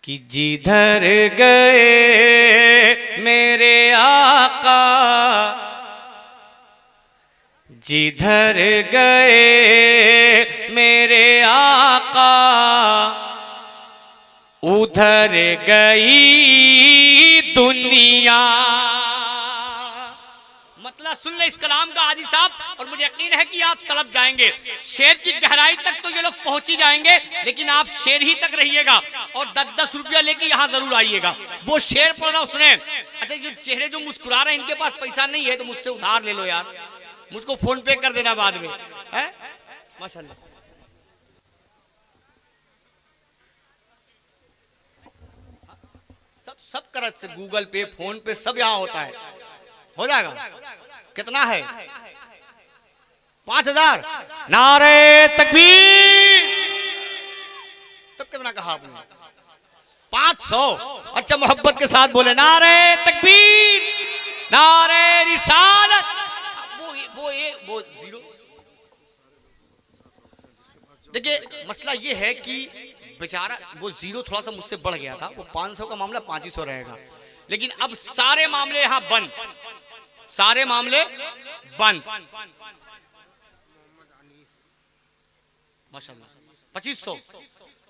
कि जिधर गए मेरे आका, जिधर गए मेरे आका, उधर गई दुनिया। मतलब सुन ले इस कलाम का हाजी साहब, और मुझे यकीन है कि आप तड़प जाएंगे। शेर की गहराई तक तो ये लोग पहुंच ही जाएंगे, लेकिन आप शेर ही तक रहिएगा और 10-10 रुपया लेके यहाँ जरूर आइएगा। वो शेर पढ़ रहा उसने। अच्छा, जो चेहरे जो मुस्कुरा रहे हैं इनके पास पैसा नहीं है तो मुझसे उधार ले लो यार, मुझको फोन पे कर देना बाद में, है? माशाल्लाह। सब करत से गूगल पे, फोन पे सब यहाँ होता है, हो जाएगा। कितना है? 5000। नारे तकबीर। तब कितना कहा आपने? 500। अच्छा, मोहब्बत के साथ बोले नारे तकबीर, नारे रिसालत। वो जीरो। देखिए मसला ये है कि बेचारा वो जीरो थोड़ा सा मुझसे बढ़ गया था। वो 500 का मामला 500 रहेगा, लेकिन अब सारे मामले यहां बंद, सारे मामले बंद। माशाल्लाह 2500।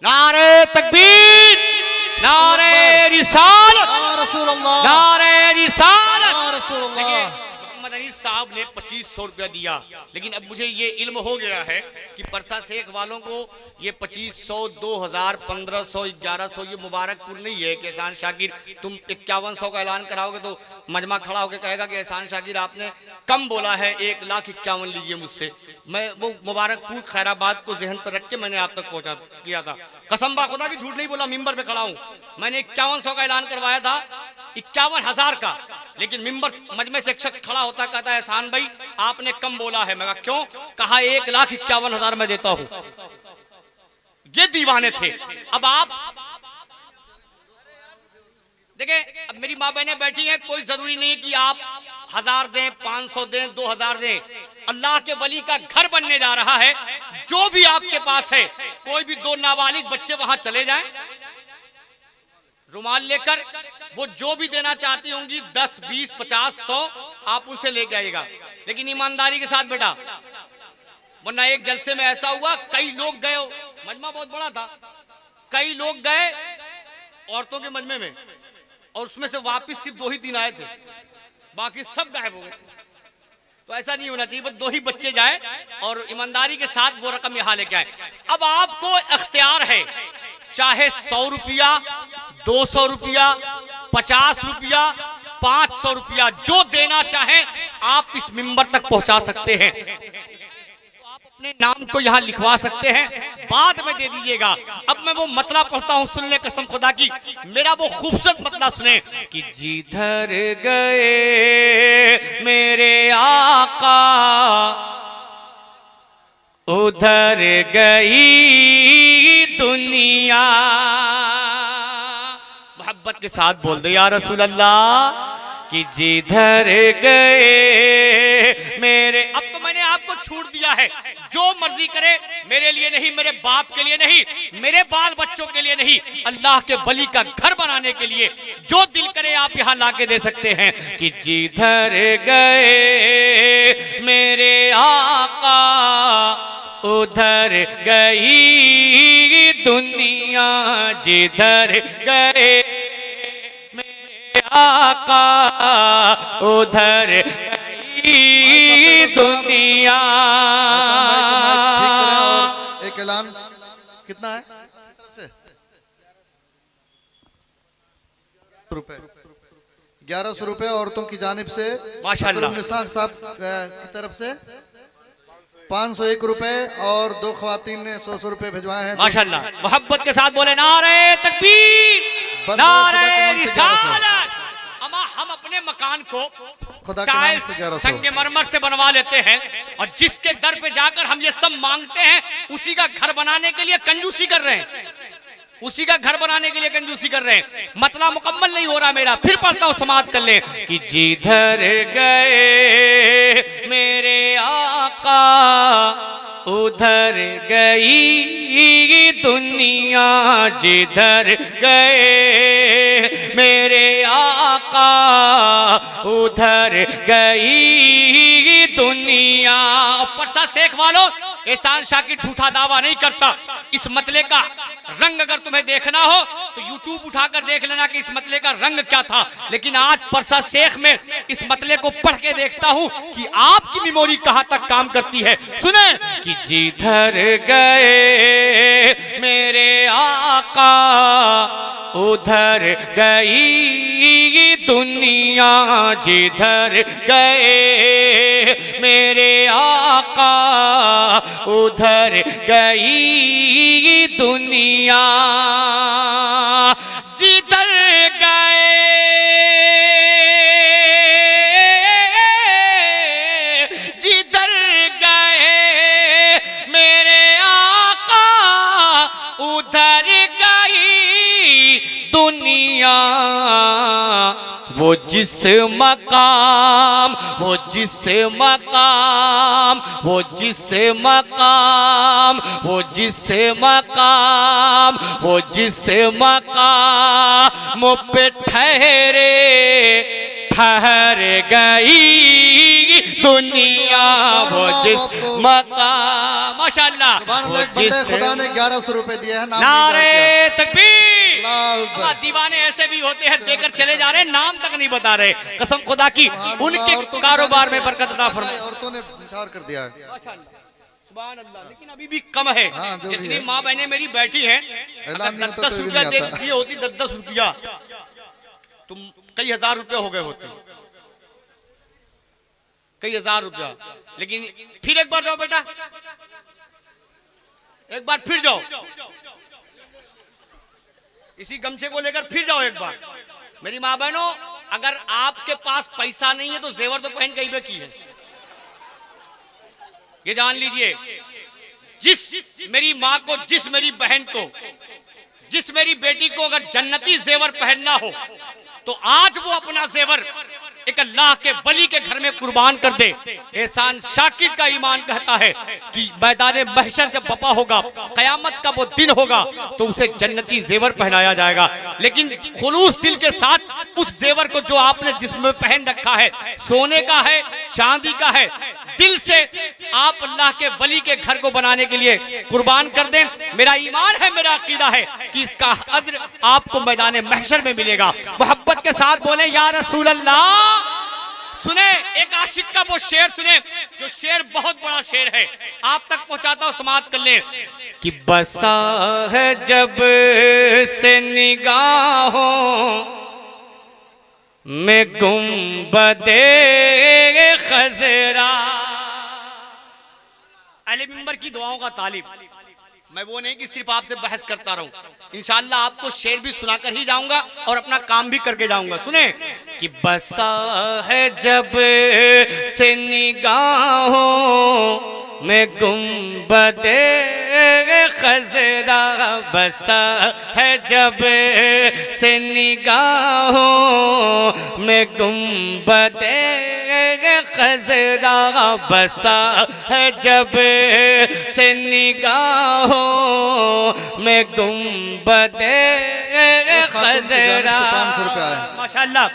नारे तकबीर, नारे रिसालत, नारे रिसालत। मोहम्मद अनीस साहब ने 2500 रुपया दिया, लेकिन अब मुझे ये इल्म हो गया है कि परसा शेख वालों को ये 2500, 2000, 1500, 1100 ये मुबारकपुर नहीं है कि एहसान शाकिर तुम 5100 का ऐलान कराओगे तो मजमा खड़ा होकर कहेगा कि एहसान शाकिर आपने कम बोला है, 1,51,000 लीजिए मुझसे। मैं वो मुबारकपुर खैराबाद को जहन पर रख के मैंने आप तक पहुंचा किया था। कसम बा खुदा की झूठ नहीं बोला, मिंबर पे खड़ा हूं। मैंने 5100 का ऐलान करवाया था, 51,000 का, लेकिन मिंबर मजमे से एक शख्स खड़ा होता कहता है एहसान भाई आपने कम बोला है। मैं कहा क्यों? कहा 1,51,000 मैं देता हूं। ये दीवाने थे। अब आप देखें, अब मेरी माँ बहनें बैठी हैं, कोई जरूरी नहीं है कि आप 1000 दें, 500 दें, 2000 दें। अल्लाह के वली का घर बनने जा रहा है। जो भी आपके पास है, कोई भी 2 नाबालिग बच्चे वहां चले जाएं रुमाल लेकर, वो जो भी देना चाहती होंगी 10, 20, 50, 100 आप उनसे लेके आइएगा, लेकिन ईमानदारी के साथ बेटा। वरना एक जलसे में ऐसा हुआ, कई लोग गए, मजमा बहुत बड़ा था, कई लोग गए औरतों के मजमे में, और उसमें से वापस सिर्फ 2 ही 3 आए थे, बाकी सब गायब हो गए। तो ऐसा नहीं होना चाहिए, बस 2 ही बच्चे जाए और ईमानदारी के साथ वो रकम यहां लेके आए। अब आपको इख्तियार है, चाहे 100 रुपया, 200 रुपया, 50 रुपया, 500 रुपया, जो देना चाहे आप इस मिंबर तक पहुंचा सकते हैं। आप अपने नाम को यहां लिखवा सकते हैं, बाद में दे दीजिएगा। अब मैं वो मतला पढ़ता हूं, सुन ले कसम खुदा की, मेरा वो खूबसूरत मतला सुने कि जिधर गए मेरे आका, उधर गई दुनिया। मोहब्बत के साथ बोल दे या रसूल अल्लाह कि जिधर गए मेरे। अब तो मैंने आपको छूट दिया है, जो मर्जी करे, मेरे लिए नहीं, मेरे बाप के लिए नहीं, मेरे बाल बच्चों के लिए नहीं, अल्लाह के वली का घर बनाने के लिए जो दिल करे आप यहां लाके दे सकते हैं। कि जिधर गए मेरे आका, उधर गई दुनिया। जिधर गए मेरे आका, उधर गई दुनिया। एक ऐलान कितना है? 1100 रुपए औरतों की जानिब से, माशाल्लाह। निसार साहब की तरफ से 501 रुपए, और 2 खवातीन ने 100 रुपए भिजवाए हैं। माशाल्लाह। मोहब्बत के साथ बोले नारे तकबीर, नारे रिसालत। अमा हम अपने मकान को टाइल्स संगमरमर से बनवा लेते हैं, और जिसके दर पे जाकर हम ये सब मांगते हैं, उसी का घर बनाने के लिए कंजूसी कर रहे हैं, उसी का घर बनाने के लिए कंजूसी कर रहे हैं। मतला मुकम्मल नहीं हो रहा मेरा, फिर पढ़ता हूं, समाप्त कर ले कि जिधर गए मेरे आका, उधर गई दुनिया जिधर गए मेरे आका, उधर गई दुनिया। परसा शेख वालों, एहसान शाकिर झूठा दावा नहीं करता। इस मतले का रंग अगर तुम्हें देखना हो तो यूट्यूब उठाकर देख लेना कि इस मतले का रंग क्या था। लेकिन आज परसा शेख में इस मतले को पढ़ के देखता हूं कि आपकी मेमोरी कहां तक काम करती है। सुने कि जिधर गए मेरे आका, उधर गई दुनिया जिधर गए मेरे आका, उधर गई दुनिया जिधर गए जिधर गए मेरे आका, उधर गई दुनिया। वो जिस मकाम, वो जिस मकाम, वो जिस मकाम, वो जिस मकाम, वो जिस मकाम पे ठहरे ठहर गई दुनिया। वो जिस मकाम, माशाल्लाह, वो जिस खुदा ने 1100 रुपए दिया है। नारे तकबीर। दीवाने ऐसे भी होते हैं, देकर चले जा रहे हैं, नाम तक नहीं बता रहे। कसम खुदा की उनके कारोबार में बरकत अता फरमाए। औरतों ने निछावर कर दिया है। सुभान अल्लाह। लेकिन अभी भी कम है। जितनी माँ बहनें मेरी बैठी हैं, अगर 10-10 रुपया दे दी होती, 10-10 रुपया, तुम कई हजार रुपया हो गए होते, कई हजार रुपया। लेकिन फिर एक बार जाओ बेटा, एक बार फिर जाओ, इसी गमछे को लेकर फिर जाओ एक बार। मेरी माँ बहनों, अगर आपके पास पैसा नहीं है तो जेवर तो पहन कहीं पे की है, ये जान लीजिए। जिस मेरी माँ को, जिस मेरी बहन को, जिस मेरी बेटी को अगर जन्नती जेवर पहनना हो तो आज वो अपना जेवर एक अल्लाह के वली के घर में कुर्बान कर दे। एहसान शाकिर का ईमान कहता है कि मैदान महशर जब बपा होगा, कयामत का वो दिन होगा, तो उसे जन्नती जेवर पहनाया जाएगा। लेकिन खुलूस दिल के साथ उस जेवर को जो आपने जिस्म में पहन रखा है, सोने का है, चांदी का है, दिल से आप अल्लाह के वली के घर को बनाने के लिए कुर्बान कर दें। मेरा ईमान है, मेरा अकीदा है कि इसका अज्र आपको मैदान महशर में मिलेगा। मोहब्बत के साथ बोले या रसूल अल्लाह। सुने एक आशिक का वो शेर सुने, जो शेर बहुत बड़ा शेर है, आप तक पहुंचाता हूं, समाप्त कर ले। कि बसा है जब से निगाहों में गुंबदे खजरा। अहले मिंबर की दुआओं का तालिब। मैं वो नहीं कि सिर्फ आपसे बहस करता रहूं, इंशाअल्लाह आपको शेर भी सुनाकर ही जाऊंगा और अपना काम भी करके जाऊंगा। सुने कि बसा है जब से निगाहों में गुंबदे खजरा, बसा है जब से निगाहों में गुंबदे खजरा, बसा है जब से निगाहों में गुंबदे खजरा। 500 रुपए आए माशाल्लाह।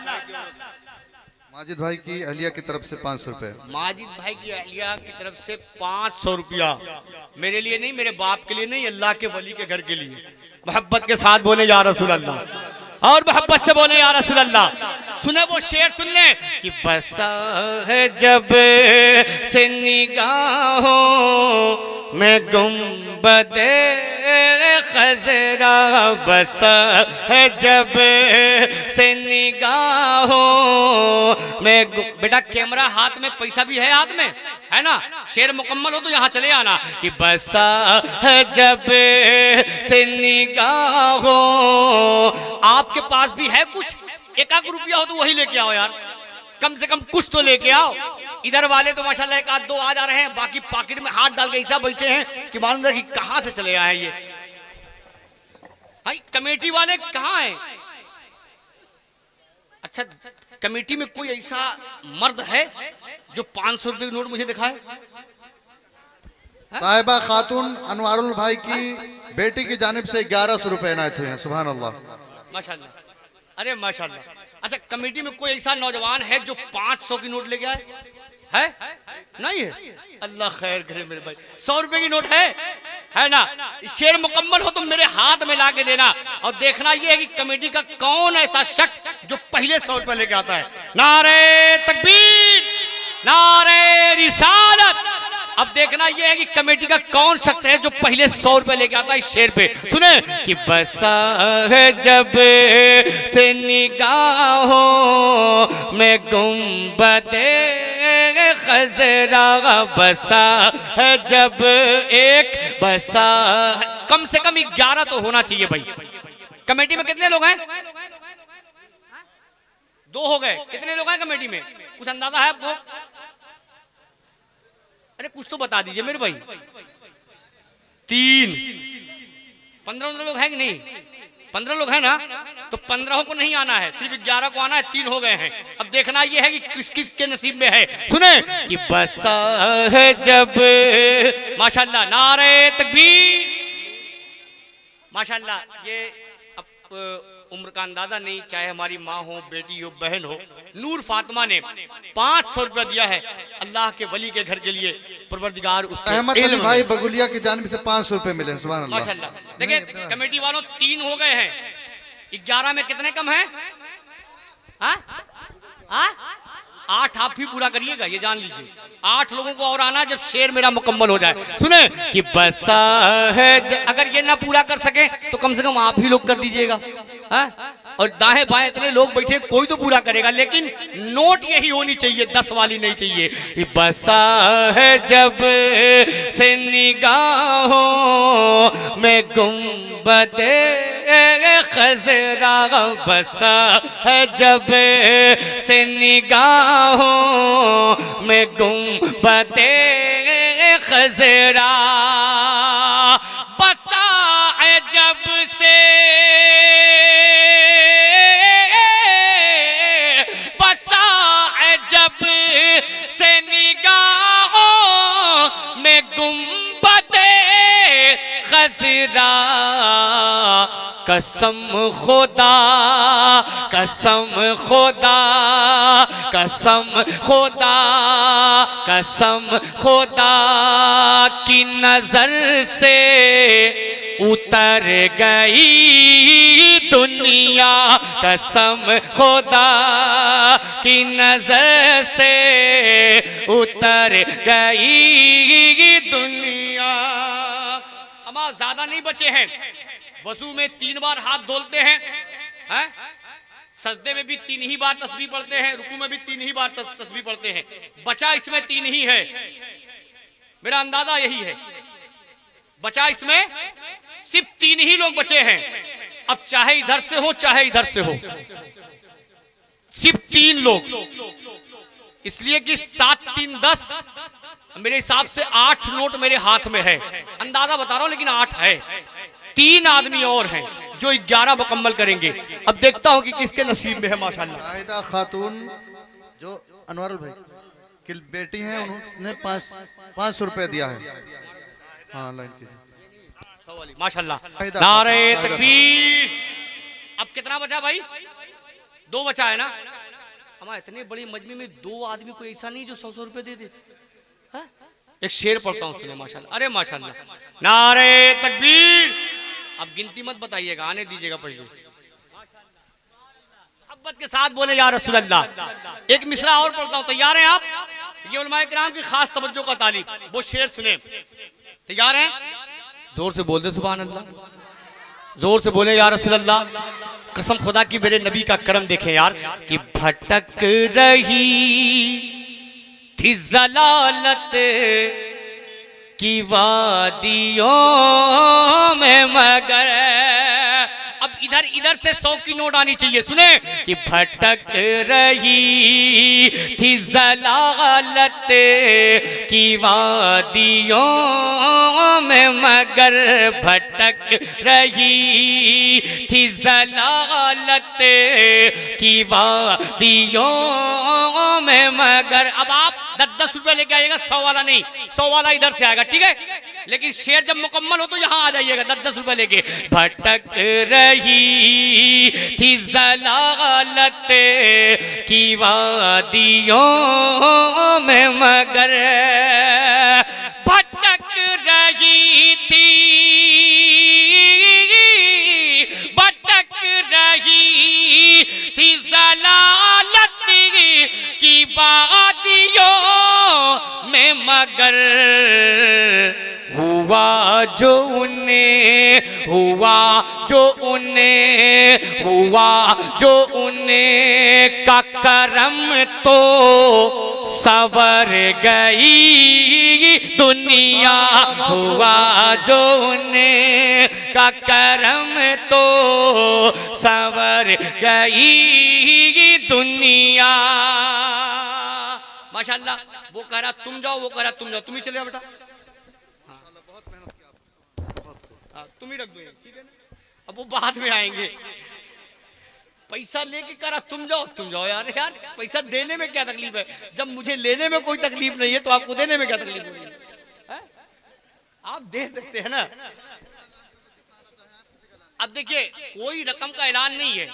माजिद भाई की अहलिया की तरफ से 500 रुपए। माजिद भाई की अहलिया की तरफ से 500 रुपया। मेरे लिए नहीं, मेरे बाप के लिए नहीं, अल्लाह के वली के घर के लिए। मोहब्बत के साथ बोले या रसूल अल्लाह, और मोहब्बत से बोले या रसूल अल्लाह। सुने वो शेर सुन ले कि बसा है जब से निगाहों में गुंबदे खजरा, बसा है जब से निगाहों में। बेटा कैमरा हाथ में, पैसा भी है हाथ में, है ना? शेर मुकम्मल हो तो यहाँ चले आना कि बसा है जब से निगाहों। आपके पास भी है कुछ, एक रुपया हो तो वही लेके आओ यार, कम से कम कुछ तो लेके आओ। इधर वाले तो माशाल्लाह एक आध दो आ जा रहे हैं, बाकी पॉकेट में हाथ डाल के ऐसा बैठे हैं कि मालूम कि कहां से चले आए ये। भाई कमेटी वाले कहां हैं? अच्छा, कमेटी में कोई ऐसा मर्द है जो 500 रुपए की नोट मुझे दिखाए? साहिबा खातून अनवारुल भाई की बेटी की जानिब से 1100 रुपए इनायत हुए हैं। सुभान अल्लाह, माशाल्लाह, अरे माशाल्लाह। अच्छा, कमेटी में कोई ऐसा नौजवान है जो 500 की नोट लेके आए? है? नहीं है? अल्लाह खैर करे मेरे भाई। 100 रुपए की नोट है ना? शेर मुकम्मल हो तो मेरे हाथ में ला के देना, और देखना ये है कि कमेटी का कौन ऐसा शख्स जो पहले 100 रुपए लेके आता है। नारे तकबीर, नारे रिसालत। अब देखना यह है कि कमेटी का कौन शख्स है जो पहले 100 रुपए लेके आता है इस शेर पे। सुने कि बसा है जब से निगाहों में गुंबदे खजरा, बसा है जब एक बसा है। कम से कम 11 तो होना चाहिए भाई। कमेटी में कितने लोग हैं? 2 हो गए। कितने लोग हैं कमेटी में? कुछ अंदाजा है आपको? अरे कुछ तो बता दीजिए मेरे भाई। 3, 15 लोग हैं कि नहीं? 15 लोग हैं ना? तो 15 को नहीं आना है, सिर्फ 11 को आना है। 3 हो गए हैं। अब देखना यह है कि किस किस के नसीब में है। सुने कि बसा है जब, माशाल्लाह, नारे तकबीर, माशाल्लाह। ये अब उम्र का अंदाजा नहीं, चाहे हमारी माँ हो, बेटी हो, बहन हो। नूर फातिमा ने 500 रुपया दिया है अल्लाह के वली के घर के लिए। परवरदिगार उसके अहमद अली भाई बगुलिया की जानिब से 500 रुपए मिले। सुभान अल्लाह, माशाल्लाह। देखिए कमेटी वालों 3 हो गए हैं, 11 में कितने कम हैं? 8 आप ही पूरा करिएगा, ये जान लीजिए। 8 लोगों को और आना जब शेर मेरा मुकम्मल हो जाए। सुने कि बसा है अगर ये ना पूरा कर सके तो कम से कम आप ही लोग कर दीजिएगा। और दाएं बाएं इतने लोग बैठे, कोई तो पूरा करेगा, लेकिन नोट यही होनी चाहिए, 10 वाली नहीं चाहिए। बसा है जब से निगाहों में गुंबदे खजरा, बसा है जब से निगाहों में गुंबदे खजरा, बसा है जब से, बसा है जब से निगाहों में गुंबदे खजरा, कसम खुदा, कसम खुदा, कसम खुदा, कसम खुदा की नजर से उतर गई दुनिया, कसम खुदा की नजर से उतर गई दुनिया। अमा ज्यादा नहीं बचे हैं। वजू में 3 बार हाथ धोलते हैं, सजदे में भी 3 ही बार तस्बीह पढ़ते हैं, रुकू में भी 3 ही बार तस्बीह पढ़ते हैं। बचा इसमें 3 ही है, मेरा अंदाजा यही है। बचा इसमें सिर्फ 3 ही लोग बचे हैं। अब चाहे इधर से हो चाहे इधर से हो, सिर्फ 3 लोग। इसलिए कि 7, 3, 10, मेरे हिसाब से 8 नोट मेरे हाथ में है। अंदाजा बता रहा हूं, लेकिन 8 है। 3 आदमी और हैं जो 11 मुकम्मल करेंगे। अब देखता हूं कि किसके नसीब में है। माशाल्लाह, शाहिदा खातून जो अनवारुल भाई की बेटी हैं, उन्होंने 500 रुपए दिया है। हाँ, लाइन कीजिए। माशाल्लाह, नारे तकबीर। अब कितना बचा भाई? 2 बचा है ना? हमारे इतने बड़ी मजमे में 2 आदमी को ऐसा नहीं जो 100 रुपए दे दे। एक शेर पढ़ता हूं, सुने माशाल्लाह, अरे माशाल्लाह, नारे तकबीर। अब गिनती मत बताइएगा, आने दीजिएगा पहले। मोहब्बत के साथ बोले या रसूल अल्लाह। एक मिसरा और पढ़ता हूं, तैयार हैं आप? ये उलमाए किराम की खास तवज्जो का तालीब, वो शेर सुने। तैयार हैं? जोर से बोल दे सुभान अल्लाह, जोर से बोले या रसूल अल्लाह। कसम खुदा की मेरे नबी का करम देखें यार, कि भटक रही थी जलालत की वादियों में मगर। अब इधर इधर से 100 की नोट आनी चाहिए। सुने कि भटक रही थी जलालत की वादियों में मगर, भटक रही थी जलालत की वादियों में मगर। अब आप 10-10 रुपए लेके आइएगा, 100 वाला नहीं, 100 वाला इधर से आएगा, ठीक है। लेकिन शेर जब मुकम्मल हो तो यहाँ आ जाइएगा 10-10 रुपए लेके। भटक रही थी जलालत की वादियों में मगर, भटक रही थी, भटक रही थी जलालत की वादियों में मगर, हुआ जो उन्हें, हुआ जो उन्हें, हुआ जो उन्हें का करम तो सवर गई दुनिया, हुआ जो उन्हें का करम तो सवर गई दुनिया। माशाल्लाह। वो कह रहा तुम जाओ, वो कह रहा तुम जाओ, तुम ही चले जाओ बेटा, तुम ही रख दो, ठीक है ना। अब वो बाद में आएंगे, पैसा लेके करा तुम जाओ, तुम जाओ। यार यार पैसा देने में क्या तकलीफ है, जब मुझे लेने में कोई तकलीफ नहीं है तो आपको देने में क्या तकलीफ होगी है? आप दे सकते हैं ना। अब देखिए कोई रकम का ऐलान नहीं है,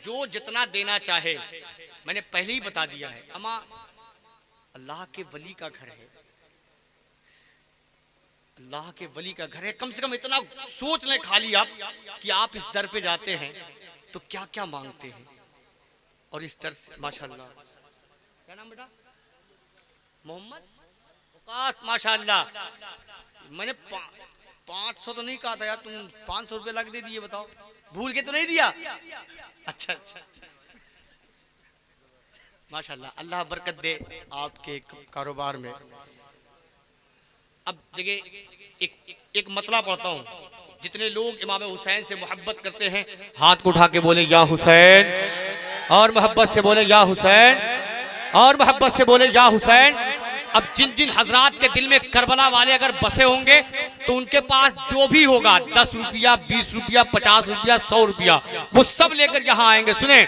जो जितना देना चाहे, मैंने पहले ही बता दिया है। अमा अल्लाह के वली का घर है, अल्लाह के वली का घर है। कम से कम इतना सोच लें खाली आप कि आप इस दर पे जाते हैं तो क्या क्या मांगते हैं, और इस दर से माशाल्लाह। क्या नाम बेटा? मोहम्मद वकास, माशाल्लाह। मैंने 500 तो नहीं कहा था यार, तुम 500 रुपए लग दे दिए, बताओ भूल के तो नहीं दिया? अच्छा अच्छा, माशाल्लाह। अल्लाह बरकत दे आपके कारोबार में। अब देखिए एक मतला पढ़ता हूँ। जितने लोग इमाम हुसैन से मोहब्बत करते हैं हाथ को उठा के बोले या हुसैन, और मोहब्बत से बोले या हुसैन, और मोहब्बत से बोले या हुसैन। अब जिन जिन हजरात के दिल में करबला वाले अगर बसे होंगे तो उनके पास जो भी होगा 10 रुपया, 20 रुपया, 50 रुपया, 100 रुपया, वो सब लेकर यहाँ आएंगे। सुने,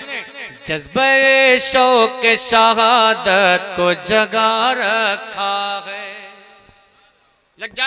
जज्बे शौक शहादत को जगा रखा है, लग जाए।